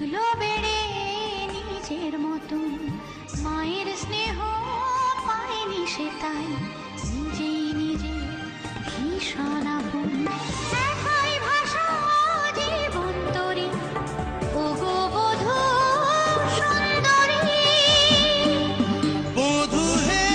উঠলো বেড়ে নিজের মতন, মায়ের স্নেহ পায়নি সে তাই, নিজেই নিজে ভীষণ আপন। একাই ভাষা জীবন তরি, ওগো বধূ সুন্দরী। বধূ হে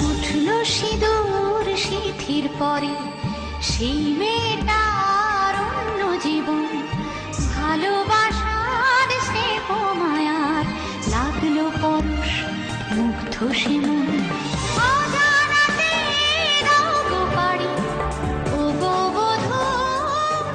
উঠলো সিঁদুর সিঁথির পরে, সেই মেয়েটার অন্য জীবন, ভালোবাসার স্নেহ মায়ার লাগলো পরশ, মুগ্ধ সে মন। অজানাতে দাও গো পাড়ি, ওগো বধূ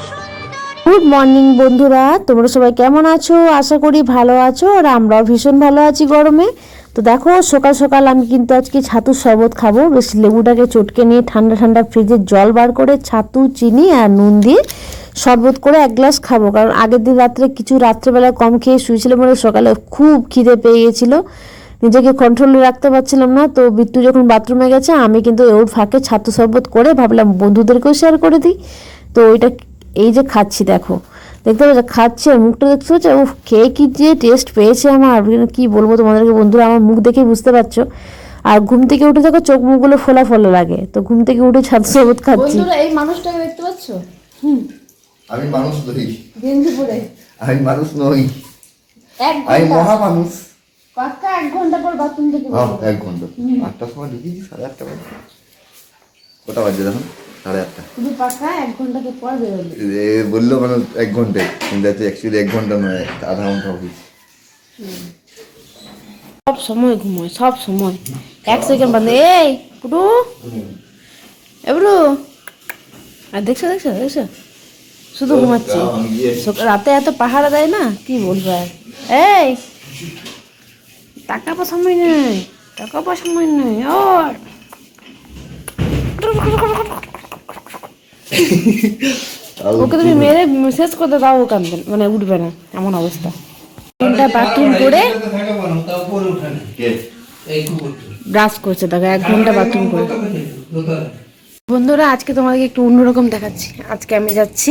সুন্দরী। গুড মর্নিং বন্ধুরা, তোমরা সবাই কেমন আছো? আশা করি ভালো আছো, আর আমরাও ভীষণ ভালো আছি গরমে। তো দেখো, সকাল সকাল আমি কিন্তু আজকে ছাতুর শরবত খাবো। বেশ লেবুটাকে চটকে নিয়ে ঠান্ডা ঠান্ডা ফ্রিজের জল বার করে ছাতু, চিনি আর নুন দিয়ে শরবত করে এক গ্লাস খাবো। কারণ আগের দিন রাত্রে রাত্রেবেলা কম খেয়ে শুয়েছিলাম বলে সকালে খুব খিদে পেয়ে গেছিলো, নিজেকে কন্ট্রোলে রাখতে পারছিলাম না। তো বিট্টু যখন বাথরুমে গেছে, আমি কিন্তু ওর ফাঁকে ছাতু শরবত করে ভাবলাম বন্ধুদেরকেও শেয়ার করে দিই। তো ওইটা এই যে খাচ্ছি, দেখো, দেখতে পাচ্ছ খাচ্ছে, মুখটা দেখতে পাচ্ছ, ও খেয়ে কি যে টেস্ট পেয়েছে আমার, কি বলবো তোমাদেরকে বন্ধুরা, আমার মুখ দেখে বুঝতে পারছো। আর ঘুম থেকে উঠে দেখো চোখ মুখগুলো ফোলা ফোলা লাগে, তো ঘুম থেকে উঠে ছাতু শরবত খাচ্ছি। বন্ধুরা, এই মানুষটাকে দেখতে পাচ্ছ? আমি মানুষ নই, গেঞ্জি পরে আমি মানুষ নই, এক আমি ঘন্টা মহা মানুষ। পাক্কা 1 ঘন্টা পর বাথরুম থেকে বেরোবে। 1 ঘন্টা 8টার সময় ঢুকিয়েছি, 8:30 বাজে। কটা বাজে দেখুন? 8:30। শুধু পাক্কা 1 ঘন্টা পর বেরোবে। বললো মানে 1 ঘন্টায়, কিন্তু অ্যাকচুয়ালি 1 ঘন্টা নয়, আধা ঘন্টা হয়েছে। সব সময় ঘুমোয়, সব সময়, 1 সেকেন্ড বন্ধ। এই পুটু, এবরু, আর দেখছো দেখছো দেখছো, শুধু ঘুমাচ্ছে। রাতে এত পাহারা দেয় না, কি বলবো আর। এই টাকা পয়সা সময় নেই, টাকা পয়সা সময় নেই। ওর ওকে তুমি মেরে শেষ করতে দাও, ও কাঁদবে, মানে উঠবে না, এমন অবস্থা। ঘন্টা বাথরুম করে ব্রাশ করছে, দেখো 1 ঘন্টা বাথরুম করে। বন্ধুরা, আজকে তোমাদেরকে একটু অন্যরকম দেখাচ্ছি। আজকে আমি যাচ্ছি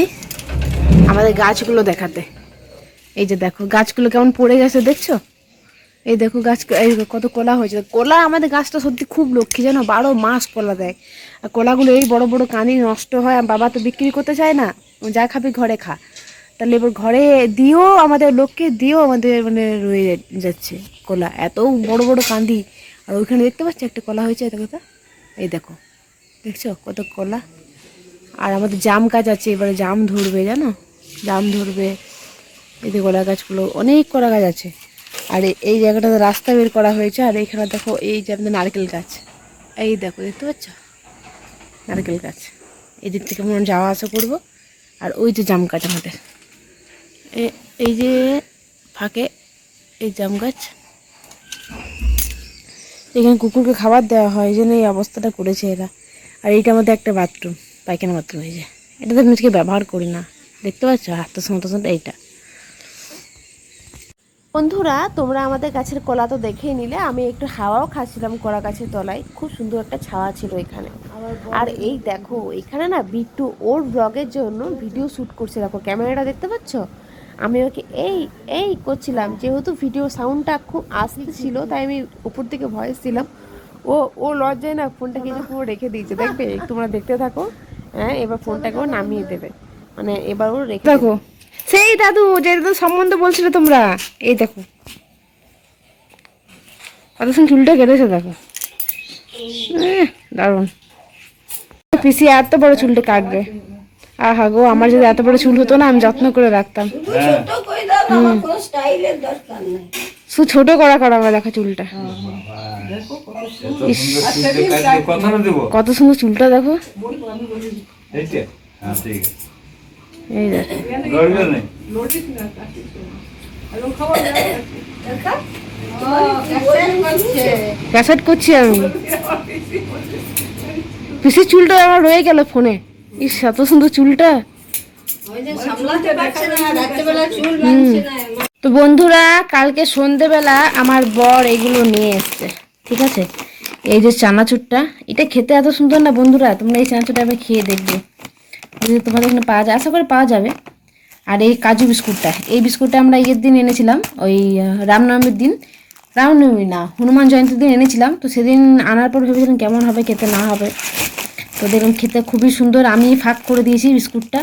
আমাদের গাছগুলো দেখাতে। এই যে দেখো গাছগুলো কেমন পড়ে গেছে, দেখছো? এই দেখো গাছ, এই কত কলা হয়েছে। কলা, আমাদের গাছটা সত্যি খুব লক্ষ্মী, জানো, 12 মাস কলা দেয়। আর কলাগুলো এই বড় বড় কানি নষ্ট হয়, আর বাবা তো বিক্রি করতে চায় না, যা খাবি ঘরে খা। তাহলে এবার ঘরে দিও, আমাদের লোককে দিও, আমাদের মানে রয়ে যাচ্ছে কলা, এত বড় বড় কান্দি। আর ওইখানে দেখতে পাচ্ছি একটা কলা হয়েছে, এটা কথা, এই দেখো, দেখছো কত কলা। আর আমাদের জাম গাছ আছে, এবারে জাম ধরবে, জানো, জাম ধরবে। এই যে কলা গাছগুলো, অনেক কলা গাছ আছে। আর এই জায়গাটাতে রাস্তা বের করা হয়েছে। আর এইখানে দেখো, এই যে আমাদের নারকেল গাছ, এই দেখো, দেখতে পাচ্ছ নারকেল গাছ। এই দিক থেকে মনে যাওয়া আসা করবো। আর ওই যে জাম গাছ আমাদের, এই যে ফাঁকে এই জাম গাছ, এখানে কুকুরকে খাবার দেওয়া হয়, এই জন্য এই অবস্থাটা করেছে এরা। আর এইটা আমাদের একটা বাথরুম, পায়খানা বাথরুম, এই যে এটা তো আমি আজকে ব্যবহার করি না, দেখতে পাচ্ছ হাতের সময় এইটা। বন্ধুরা, তোমরা আমাদের গাছের কলা তো দেখেই নিলে, আমি একটু হাওয়াও খাচ্ছিলাম কলা গাছের তলায়, খুব সুন্দর একটা ছাওয়া ছিল এখানে। আর এই দেখো, এখানে না বিট্টু ওর ব্লগের জন্য ভিডিও শ্যুট করছে, দেখো ক্যামেরাটা দেখতে পাচ্ছ। আমি ওকে এই এই করছিলাম, যেহেতু ভিডিও সাউন্ডটা খুব আস্তে ছিল, তাই আমি উপর থেকে ভয়েস দিলাম। ও লজ্জায় না ফোনটা কিছু পুরো রেখে দিয়েছে, দেখবে, তোমরা দেখতে থাকো। হ্যাঁ, এবার ফোনটাকেও নামিয়ে দেবে, মানে এবার ও রেখে দেখো। সেই দাদু, যে দাদু সম্বন্ধে বলছিলে তোমরা, এই দেখো কত সুন্দর চুলটা কেটেছে, দেখো, দারুণ। পিসি এত বড় চুলটা কাটবে, আহা গো, আমার যদি এত বড় চুল হতো না, আমি যত্ন করে রাখতাম। শুধু ছোট করা হবে, দেখো চুলটা, কত সুন্দর চুলটা, দেখো। এই দেখো, ক্যাসেট করছি আমি। পিসির চুলটা আমার রয়ে গেল ফোনে, ইস এত সুন্দর চুলটা। তো বন্ধুরা, কালকে সন্ধেবেলা আমার বর এগুলো নিয়ে এসছে, ঠিক আছে। এই যে চানাচুরটা, এটা খেতে এত সুন্দর না বন্ধুরা, তোমরা এই চানাচুরটা আমি খেয়ে দেখবে, যদি তোমাদের এখানে পাওয়া যায়, আশা করি পাওয়া যাবে। আর এই কাজু বিস্কুটটা, এই বিস্কুটটা আমরা ঈদের দিন এনেছিলাম, ওই রামনবমীর দিন, রামনবমী না হনুমান জয়ন্তীর দিন এনেছিলাম। তো সেদিন আনার পর ভেবেছিলাম কেমন হবে খেতে না হবে, তো দেখুন খেতে খুবই সুন্দর। আমি ফাঁক করে দিয়েছি বিস্কুটটা,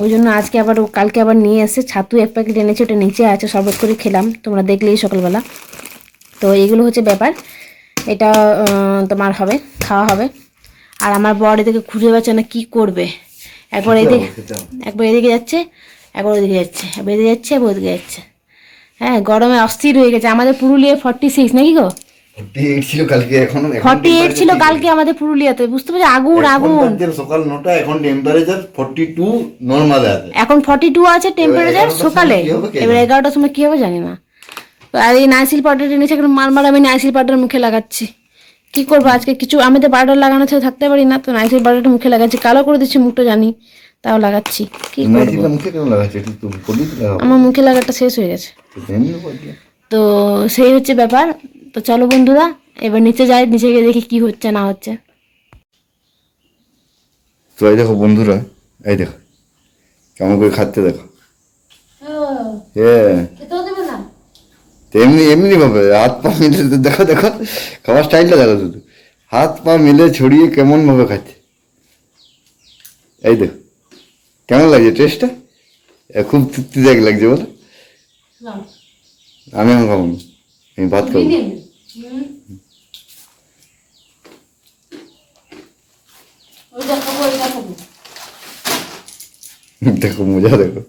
ওই জন্য আজকে আবার কালকে আবার নিয়ে এসে ছাতু এক প্যাকেট এনেছে, ওটা নিচে আছে, শরবত করে খেলাম, তোমরা দেখলেই সকালবেলা। তো এগুলো হচ্ছে ব্যাপার, এটা তোমার হবে, খাওয়া হবে। আর আমার বর এদিকে খুঁজে পাচ্ছে না কী করবে, একবার এদিকে যাচ্ছে, একবার ওদিকে যাচ্ছে, একবার এদিকে যাচ্ছে, একবার ওদিকে যাচ্ছে। হ্যাঁ, গরমে অস্থির হয়ে গেছে। আমাদের পুরুলিয়ায় 46 নাকি গো, 48 ছিল কালকে, এখন 48 ছিল কালকে আমাদের পুরুলিয়াতে, বুঝতে পারছি, আগুন আগুন। সকাল 9টা, এখন টেম্পারেচার 42 নরমাল আছে, এখন 42 আছে টেম্পারেচার সকালে। এবার 11টার সময় কি হবে জানি না। আর এই নাইসিল পাউডারটা এনেছে, এখন মারমার আমি নাইসিল পাউডার মুখে লাগাচ্ছি। কি করবো আজকে, কিছু আমি তো পাউডার লাগানো ছাড়া থাকতে পারি না, তো নাইসিল পাউডারটা মুখে লাগাচ্ছি, কালো করে দিচ্ছি মুখটা জানি, তাও লাগাচ্ছি। কি করবো, মুখে কেন লাগাচ্ছে, একটু তো বলি তো লাগাবো। আমার মুখে লাগাটা শেষ হয়ে গেছে, তো সেই হচ্ছে ব্যাপার। তো চলো বন্ধুরা, এবার নিচে যাই, নিচে গিয়ে দেখি কি হচ্ছে না হচ্ছে। তো এই দেখো বন্ধুরা, এই দেখো কেমন করে খাচ্ছে, দেখো হ্যাঁ, এমনি এমনি ভাবে হাত পা মিলে, দেখো দেখো খাবার স্টাইলটা দেখো, শুধু হাত পা মিলে ছড়িয়ে কেমন ভাবে খাচ্ছে। এই দেখো কেমন লাগছে টেস্টটা, খুব তৃপ্তিদায়ক লাগছে বলো। আমি এখন খাবো না, আমি ভাত খাবো। দেখো মজা দেখো,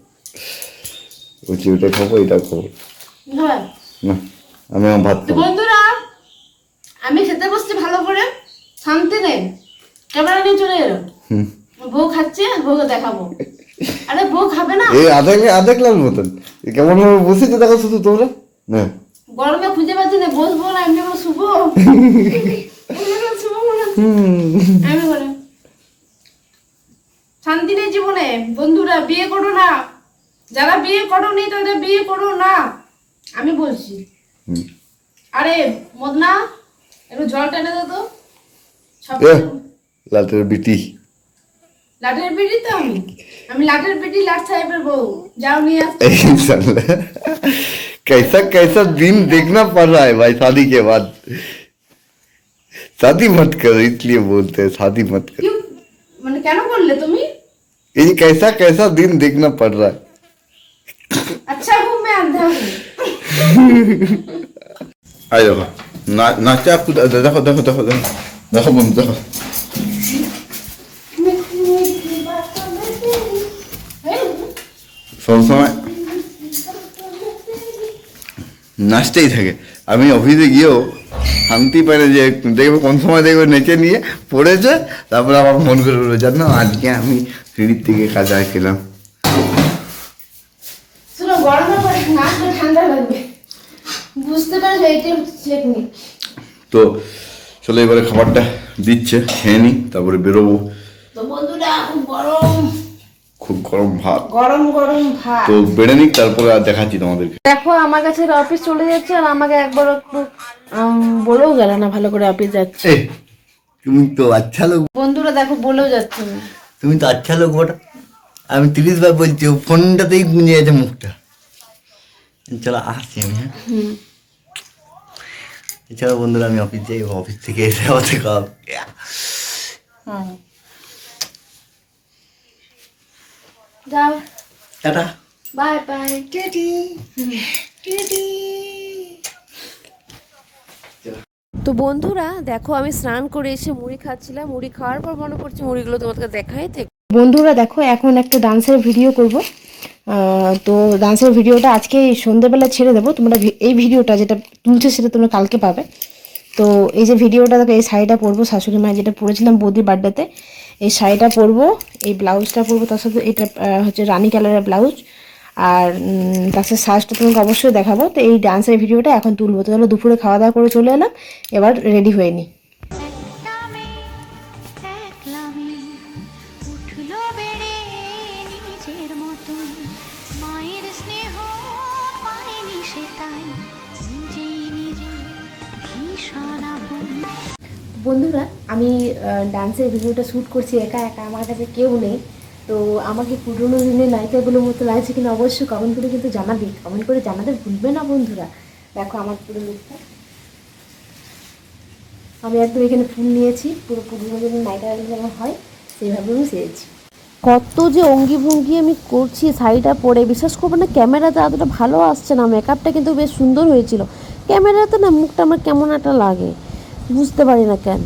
বলছি ওটা খাবো, এটা খাবো না, আমি আমার ভাত খাবো। বন্ধুরা আমি খেতে বসছি ভালো করে, শান্তি নেই, ক্যামেরা নিয়ে চলে এলো, বউ খাচ্ছে, বউকে দেখাবো। আরে বউ খাবে না, এই আধা গ্লাস মতন কেমন ভাবে বসেছে দেখো শুধু তোমরা না, গরমে খুঁজে পাচ্ছি না, বসবো না এমনি করে শুবো, আমি বলে শান্তি নেই জীবনে। বন্ধুরা বিয়ে করো না, যারা বিয়ে করো নি তাদের বিয়ে করো না, আমি বলছি। আরে মদনা একটু জল টেনে দে তো, লাটের বিটি, লাটের পিটি তো আমি লাটের পিটি, লাট সাহেবের বউ, যাও নিয়ে আসো। कैसा कैसा दिन देखना पड़ रहा है भाई शादी के बाद, शादी मत करो इसलिए बोलते हैं शादी मत करो। क्यों মানে কেন বললে তুমি? ये कैसा कैसा दिन देखना पड़ रहा है। अच्छा हूँ मैं अंधा हूँ। आए देखो नाचा आपको, देखो देखो देखो देखो देखो बंद देखो, সবসময় নাচতেই থাকে। আমি অফিসে গিয়েও শান্তি পাই না, যে দেখবে কোন সময় দেখবে নেচে নিয়ে পড়েছে, তারপরে আমার মন করে বলবে জানো আজকে আমি সিঁড়ির থেকে কাজা খেলাম। শুনো গরমে পরে নাচলে ঠান্ডা লাগবে, বুঝতে পারবে, এটাই হচ্ছে টেকনিক। তো চলো এবারে খাবারটা দিচ্ছে, খেয়ে নিই তারপরে বেরোবো। তো বন্ধুরা খুব গরম, খুব গরম ভাত, গরম গরম ভাত। তো বেড়ে নিক তারপরে আর দেখাচ্ছি তোমাদেরকে। দেখো আমার কাছে অফিস চলে যাচ্ছে, আর আমাকে একবার একটু বলেও গেল না ভালো করে অফিস যাচ্ছে। তুমি তো আচ্ছা লোক বন্ধুরা দেখো বলেও যাচ্ছে না, তুমি তো আচ্ছা লোক বটা, আমি 30 বার বলছি, ফোনটাতেই গুঁজে গেছে মুখটা। চলো আসছি আমি, হ্যাঁ এছাড়া বন্ধুরা আমি অফিস যাই, অফিস থেকে এসে আবার দেখা হবে। যাও টাটা বাই বাই। তো বন্ধুরা দেখো আমি স্নান করে এসে মুড়ি খাচ্ছিলাম, মুড়ি খাওয়ার পর মনে পড়ছে মুড়িগুলো তোমাদেরকে দেখাই। বন্ধুরা দেখো এখন একটা ডান্সের ভিডিও করব, তো ডান্সের ভিডিওটা আজকে সন্ধ্যেবেলা ছেড়ে দেবো। তোমরা এই ভিডিওটা যেটা তুলছে সেটা তোমরা কালকে পাবে। তো এই যে ভিডিওটা দেখো, এই শাড়িটা পরবো, শাশুড়ি মায়ের যেটা পরেছিলাম বৌদির বার্থডেতে, এই শাড়িটা পরবো, এই ব্লাউজটা পরবো, তার সাথে এটা হচ্ছে রানী কালারের ব্লাউজ, আর তার সাথে সাজটা তোমাকে অবশ্যই দেখাবো। তো এই ডান্সের ভিডিওটা এখন তুলবো। তো চলো দুপুরে খাওয়া দাওয়া করে চলে এলাম, এবার রেডি হয়ে নিই। উঠলো বেড়ে নিজের মতন, মায়ের স্নেহ পায়নি সে তাই, নিজেই নিজে ভীষণ আপন। বন্ধুরা আমি ডান্সের ভিডিওটা শ্যুট করছি একা একা, আমার কাছে কেউ নেই। তো তো আমাকে পুরোনো দিনের নায়িকাগুলোর মতো লাগছে কিনা অবশ্যই কমেন্ট করে কিন্তু জানাবে, কমেন্ট করে জানাতে ভুলবে না বন্ধুরা। দেখো আমার পুরো লুকটা, আমি একদম এখানে ফুল নিয়েছি, পুরো পুরোনো দিনের নায়িকা যেমন হয় সেইভাবে আমি সেরেছি। কত যে অঙ্গি ভঙ্গি আমি করছি শাড়িটা পরে, বিশ্বাস করবো না ক্যামেরাতে এতটা ভালো আসছে না, মেকআপটা কিন্তু বেশ সুন্দর হয়েছিল, ক্যামেরাতে না মুখটা আমার কেমন একটা লাগে, বুঝতে পারি না কেন।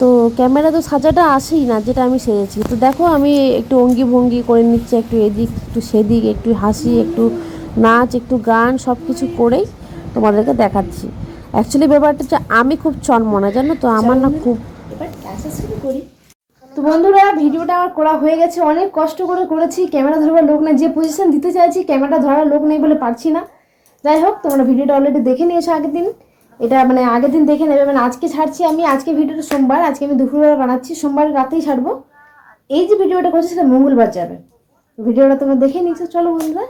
তো ক্যামেরা তো সাজাটা আসেই না যেটা আমি সেরেছি। তো দেখো আমি একটু অঙ্গি ভঙ্গি করে নিচ্ছি, একটু এদিক একটু সেদিক, একটু হাসি একটু নাচ একটু গান সব কিছু করেই তোমাদেরকে দেখাচ্ছি। অ্যাকচুয়ালি ব্যাপারটা হচ্ছে আমি খুব চনমনা জানো তো, আমার না খুব। এবার ক্লাসে শুরু করি। তো বন্ধুরা ভিডিওটা আমার করা হয়ে গেছে, অনেক কষ্ট করে করেছি, ক্যামেরা ধরবার লোক নেই, যে পজিশন দিতে চাইছি ক্যামেরা ধরার লোক নেই বলে পারছি না। যাই হোক তোমরা ভিডিওটা অলরেডি দেখে নিয়েছো আগের দিন, এটা মানে আগের দিন দেখে নেবে, মানে আজকে ছাড়ছি আমি, আজকে ভিডিওটা সোমবার, আজকে আমি দুপুরবেলা বানাচ্ছি, সোমবার রাতেই ছাড়বো। এই যে ভিডিওটা করছি সেটা মঙ্গলবার যাবে, ভিডিওটা তোমরা দেখে নিচ্ছো। চলো বন্ধুরা